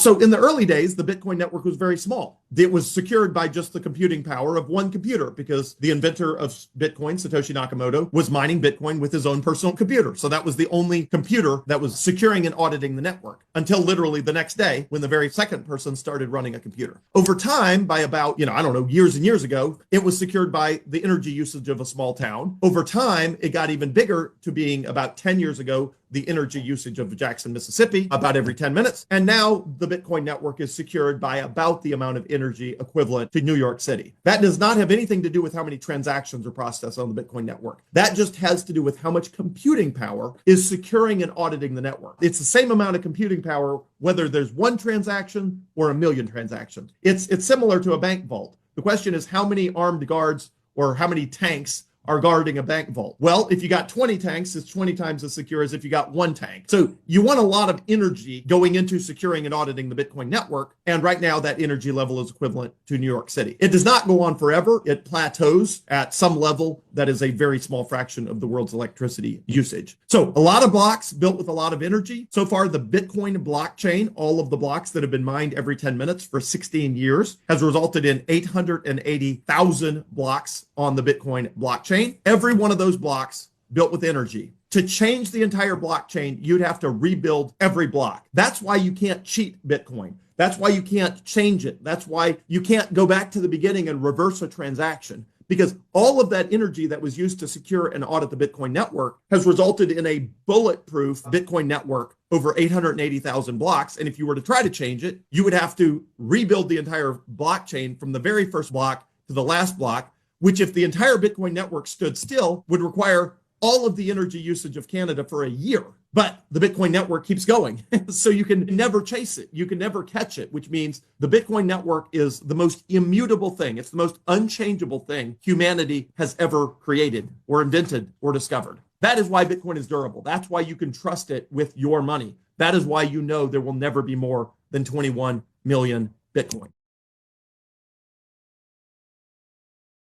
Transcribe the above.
So in the early days, the Bitcoin network was very small. It was secured by just the computing power of one computer because the inventor of Bitcoin, Satoshi Nakamoto, was mining Bitcoin with his own personal computer. So that was the only computer that was securing and auditing the network until literally the next day when the very second person started running a computer. Over time, by about, years and years ago, it was secured by the energy usage of a small town. Over time, it got even bigger to being about 10 years ago, the energy usage of Jackson, Mississippi, about every 10 minutes. And now the Bitcoin network is secured by about the amount of energy equivalent to New York City. That does not have anything to do with how many transactions are processed on the Bitcoin network. That just has to do with how much computing power is securing and auditing the network. It's the same amount of computing power, whether there's one transaction or a million transactions. It's similar to a bank vault. The question is how many armed guards or how many tanks are guarding a bank vault. Well, if you got 20 tanks, it's 20 times as secure as if you got one tank. So you want a lot of energy going into securing and auditing the Bitcoin network. And right now that energy level is equivalent to New York City. It does not go on forever. It plateaus at some level that is a very small fraction of the world's electricity usage. So a lot of blocks built with a lot of energy. So far, the Bitcoin blockchain, all of the blocks that have been mined every 10 minutes for 16 years, has resulted in 880,000 blocks on the Bitcoin blockchain. Every one of those blocks built with energy. To change the entire blockchain, you'd have to rebuild every block. That's why you can't cheat Bitcoin. That's why you can't change it. That's why you can't go back to the beginning and reverse a transaction. Because all of that energy that was used to secure and audit the Bitcoin network has resulted in a bulletproof Bitcoin network over 880,000 blocks. And if you were to try to change it, you would have to rebuild the entire blockchain from the very first block to the last block, which if the entire Bitcoin network stood still would require all of the energy usage of Canada for a year. But the Bitcoin network keeps going. So you can never chase it. You can never catch it, which means the Bitcoin network is the most immutable thing. It's the most unchangeable thing humanity has ever created or invented or discovered. That is why Bitcoin is durable. That's why you can trust it with your money. That is why you know there will never be more than 21 million Bitcoin.